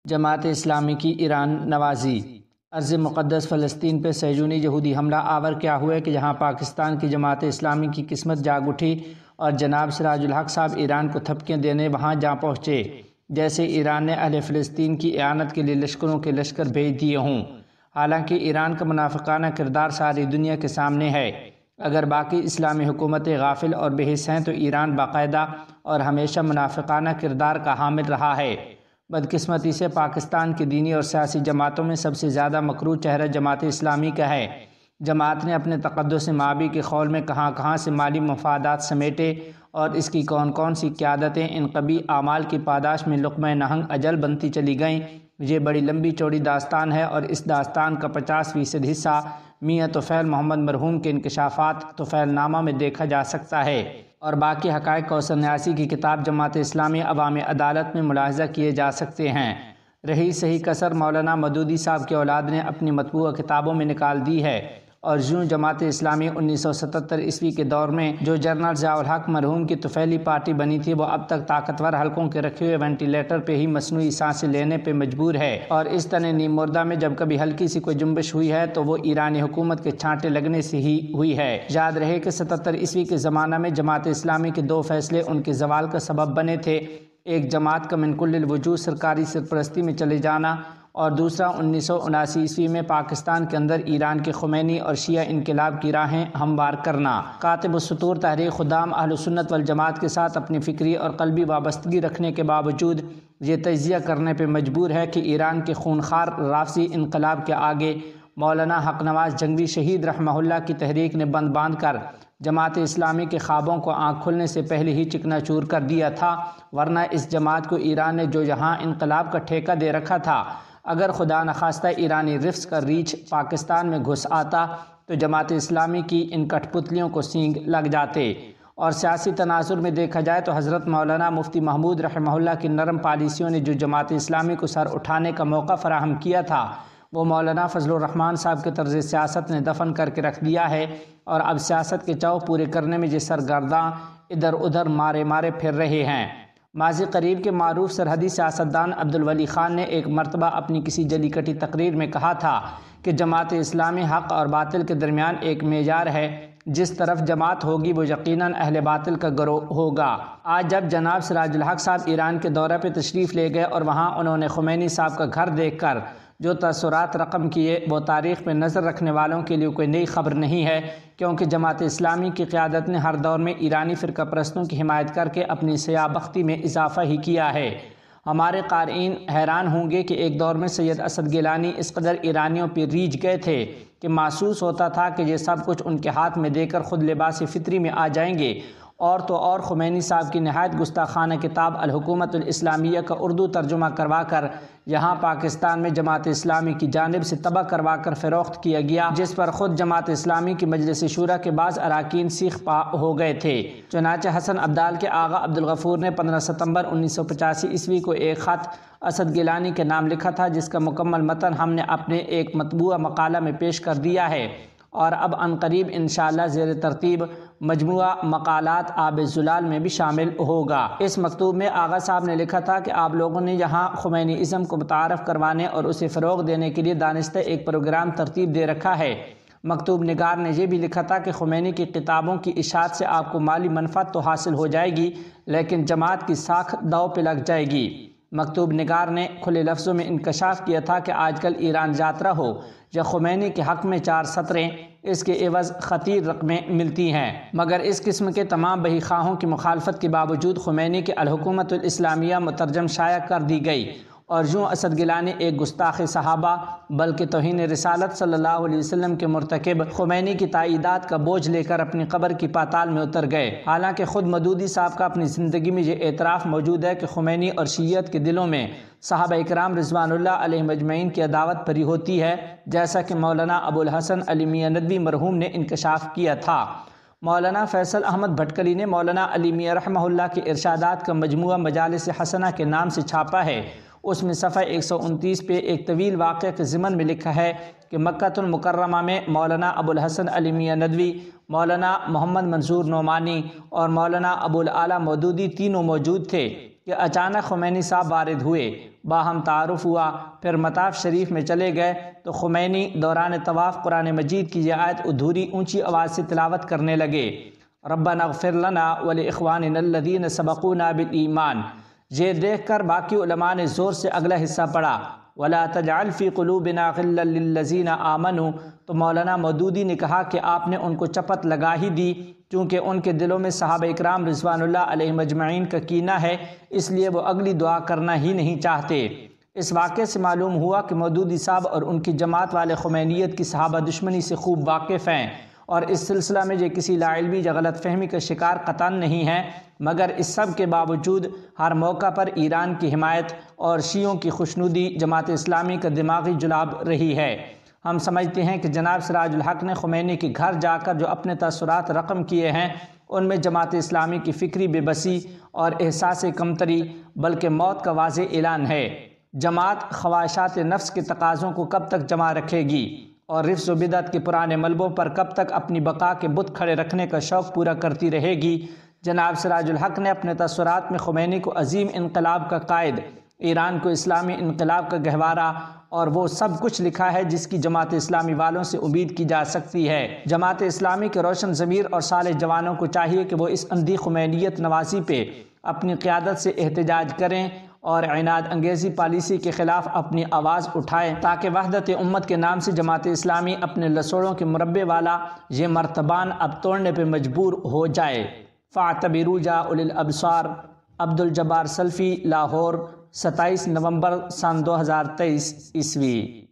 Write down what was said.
جماعت اسلامی کی ایران نوازی۔ ارض مقدس فلسطین پہ صہیونی یہودی حملہ آور کیا ہوا ہے کہ جہاں پاکستان کی جماعت اسلامی کی قسمت جاگ اٹھی اور جناب سراج الحق صاحب ایران کو تھپکیاں دینے وہاں جا پہنچے، جیسے ایران نے اہل فلسطین کی اعانت کے لیے لشکروں کے لشکر بھیج دیے ہوں۔ حالانکہ ایران کا منافقانہ کردار ساری دنیا کے سامنے ہے۔ اگر باقی اسلامی حکومتیں غافل اور بے حس ہیں تو ایران باقاعدہ اور ہمیشہ منافقانہ کردار کا حامل رہا ہے۔ بدقسمتی سے پاکستان کی دینی اور سیاسی جماعتوں میں سب سے زیادہ مکروہ چہرہ جماعت اسلامی کا ہے۔ جماعت نے اپنے تقدس مابی کے خول میں کہاں سے مالی مفادات سمیٹے اور اس کی کون سی قیادتیں ان قبیح اعمال کی پاداش میں لقمہ نہنگ اجل بنتی چلی گئیں، یہ بڑی لمبی چوڑی داستان ہے اور اس داستان کا 50% حصہ میاں طفیل محمد مرحوم کے انکشافات طفیل نامہ میں دیکھا جا سکتا ہے، اور باقی حقائق کوثر نیاسی کی کتاب جماعت اسلامی عوام عدالت میں ملاحظہ کیے جا سکتے ہیں۔ رہی صحیح کسر مولانا مودودی صاحب کی اولاد نے اپنی مطبوعہ کتابوں میں نکال دی ہے، اور یوں جماعت اسلامی 1977 عیسوی کے دور میں جو جنرل ضیاء الحق مرحوم کی طفیلی پارٹی بنی تھی، وہ اب تک طاقتور حلقوں کے رکھے ہوئے وینٹیلیٹر پہ ہی مصنوعی سانسیں لینے پہ مجبور ہے، اور اس طرح نیم مردہ میں جب کبھی ہلکی سی کوئی جنبش ہوئی ہے تو وہ ایرانی حکومت کے چھانٹے لگنے سے ہی ہوئی ہے۔ یاد رہے کہ 77 عیسوی کے زمانہ میں جماعت اسلامی کے 2 فیصلے ان کے زوال کا سبب بنے تھے، ایک جماعت کا من کل الوجوہ سرکاری سرپرستی میں چلے جانا، اور دوسرا 1979 عیسوی میں پاکستان کے اندر ایران کے خمینی اور شیعہ انقلاب کی راہیں ہموار کرنا۔ کاتب السطور تحریک خدام اہل سنت والجماعت کے ساتھ اپنی فکری اور قلبی وابستگی رکھنے کے باوجود یہ تجزیہ کرنے پہ مجبور ہے کہ ایران کے خونخوار رافضی انقلاب کے آگے مولانا حق نواز جنگوی شہید رحمہ اللہ کی تحریک نے بند باندھ کر جماعت اسلامی کے خوابوں کو آنکھ کھلنے سے پہلے ہی چکنا چور کر دیا تھا، ورنہ اس جماعت کو ایران نے جو یہاں انقلاب کا ٹھیکہ دے رکھا تھا، اگر خدا نخواستہ ایرانی رفس کا ریچھ پاکستان میں گھس آتا تو جماعت اسلامی کی ان کٹھ پتلیوں کو سینگ لگ جاتے۔ اور سیاسی تناظر میں دیکھا جائے تو حضرت مولانا مفتی محمود رحمہ اللہ کی نرم پالیسیوں نے جو جماعت اسلامی کو سر اٹھانے کا موقع فراہم کیا تھا، وہ مولانا فضل الرحمان صاحب کے طرز سیاست نے دفن کر کے رکھ دیا ہے، اور اب سیاست کے چوک پورے کرنے میں یہ سرگرداں ادھر ادھر مارے پھر رہے ہیں۔ ماضی قریب کے معروف سرحدی سیاستدان عبدالولی خان نے ایک مرتبہ اپنی کسی جلی کٹی تقریر میں کہا تھا کہ جماعت اسلامی حق اور باطل کے درمیان ایک معیار ہے، جس طرف جماعت ہوگی وہ یقیناً اہل باطل کا گروہ ہوگا۔ آج جب جناب سراج الحق صاحب ایران کے دورے پہ تشریف لے گئے اور وہاں انہوں نے خمینی صاحب کا گھر دیکھ کر جو تاثرات رقم کیے، وہ تاریخ پہ نظر رکھنے والوں کے لیے کوئی نئی خبر نہیں ہے، کیونکہ جماعت اسلامی کی قیادت نے ہر دور میں ایرانی فرقہ پرستوں کی حمایت کر کے اپنی سیاہ بختی میں اضافہ ہی کیا ہے۔ ہمارے قارئین حیران ہوں گے کہ ایک دور میں سید اسد گیلانی اس قدر ایرانیوں پہ ریجھ گئے تھے کہ محسوس ہوتا تھا کہ یہ سب کچھ ان کے ہاتھ میں دے کر خود لباس فطری میں آ جائیں گے، اور تو اور خمینی صاحب کی نہایت گستاخانہ کتاب الحکومت الاسلامیہ کا اردو ترجمہ کروا کر یہاں پاکستان میں جماعت اسلامی کی جانب سے تباہ کروا کر فروخت کیا گیا، جس پر خود جماعت اسلامی کی مجلس شورا کے بعض اراکین سیخ پا ہو گئے تھے۔ چنانچہ حسن عبدال کے آغا عبدالغفور نے 15 ستمبر 1985 عیسوی کو ایک خط اسد گیلانی کے نام لکھا تھا، جس کا مکمل متن ہم نے اپنے ایک مطبوعہ مقالہ میں پیش کر دیا ہے، اور اب عنقریب انشاءاللہ زیر ترتیب مجموعہ مقالات آب زلال میں بھی شامل ہوگا۔ اس مکتوب میں آغا صاحب نے لکھا تھا کہ آپ لوگوں نے یہاں خمینی ازم کو متعارف کروانے اور اسے فروغ دینے کے لیے دانستہ ایک پروگرام ترتیب دے رکھا ہے۔ مکتوب نگار نے یہ بھی لکھا تھا کہ خمینی کی کتابوں کی اشاعت سے آپ کو مالی منفعت تو حاصل ہو جائے گی، لیکن جماعت کی ساکھ داؤ پہ لگ جائے گی۔ مکتوب نگار نے کھلے لفظوں میں انکشاف کیا تھا کہ آج کل ایران یاترا ہو یا خمینی کے حق میں 4 سطریں، اس کے عوض خطیر رقمیں ملتی ہیں، مگر اس قسم کے تمام بہی خواہوں کی مخالفت کے باوجود خمینی کے الحکومت الاسلامیہ مترجم شائع کر دی گئی، اور یوں اسد گیلانی ایک گستاخ صحابہ بلکہ توہین رسالت صلی اللہ علیہ وسلم کے مرتکب خمینی کی تائیدات کا بوجھ لے کر اپنی قبر کی پاتال میں اتر گئے۔ حالانکہ خود مودودی صاحب کا اپنی زندگی میں یہ اعتراف موجود ہے کہ خمینی اور شیعیت کے دلوں میں صحابہ اکرام رضوان اللہ علیہ مجمعین کی عداوت بھری ہوتی ہے، جیسا کہ مولانا ابو الحسن علی میاں ندوی مرحوم نے انکشاف کیا تھا۔ مولانا فیصل احمد بھٹکلی نے مولانا علی میاں رحمہ اللہ کے ارشادات کا مجموعہ مجالس حسنہ کے نام سے چھاپا ہے۔ اس میں صفحہ 129 پہ ایک طویل واقعہ کے ضمن میں لکھا ہے کہ مکہ المکرمہ میں مولانا ابو الحسن علی میاں ندوی، مولانا محمد منظور نعمانی اور مولانا ابو الاعلیٰ مودودی تینوں موجود تھے۔ کہ اچانک خمینی صاحب وارد ہوئے، باہم تعارف ہوا، پھر مطاف شریف میں چلے گئے تو خمینی دوران طواف قرآن مجید کی یہ آیت ادھوری اونچی آواز سے تلاوت کرنے لگے، ربنا اغفر لنا ولاخواننا الذین سبقونا بالایمان۔ یہ دیکھ کر باقی علماء نے زور سے اگلا حصہ پڑھا، ولا تجعل فی قلوبنا غلا للذین آمنوا۔ تو مولانا مودودی نے کہا کہ آپ نے ان کو چپت لگا ہی دی، چونکہ ان کے دلوں میں صحابہ اکرام رضوان اللہ علیہم اجمعین کا کینہ ہے، اس لیے وہ اگلی دعا کرنا ہی نہیں چاہتے۔ اس واقعے سے معلوم ہوا کہ مودودی صاحب اور ان کی جماعت والے خمینیت کی صحابہ دشمنی سے خوب واقف ہیں، اور اس سلسلہ میں یہ کسی لاعلمی یا غلط فہمی کا شکار قطعاً نہیں ہے، مگر اس سب کے باوجود ہر موقع پر ایران کی حمایت اور شیعوں کی خوشنودی جماعت اسلامی کا دماغی جلاب رہی ہے۔ ہم سمجھتے ہیں کہ جناب سراج الحق نے خمینی کے گھر جا کر جو اپنے تاثرات رقم کیے ہیں، ان میں جماعت اسلامی کی فکری بے بسی اور احساس کمتری بلکہ موت کا واضح اعلان ہے۔ جماعت خواہشات نفس کے تقاضوں کو کب تک جمع رکھے گی اور رفض و بدعت کے پرانے ملبوں پر کب تک اپنی بقا کے بت کھڑے رکھنے کا شوق پورا کرتی رہے گی؟ جناب سراج الحق نے اپنے تاثرات میں خمینی کو عظیم انقلاب کا قائد، ایران کو اسلامی انقلاب کا گہوارہ اور وہ سب کچھ لکھا ہے جس کی جماعت اسلامی والوں سے امید کی جا سکتی ہے۔ جماعت اسلامی کے روشن ضمیر اور صالح جوانوں کو چاہیے کہ وہ اس اندھی خمینیت نوازی پہ اپنی قیادت سے احتجاج کریں اور عناد انگیزی پالیسی کے خلاف اپنی آواز اٹھائیں، تاکہ وحدت امت کے نام سے جماعت اسلامی اپنے لسوڑوں کے مربے والا یہ مرتبان اب توڑنے پہ مجبور ہو جائے۔ فاعتبروا یا اولی الابصار۔ عبد الجبار سلفی، لاہور، 27 نومبر سن 2023 عیسوی۔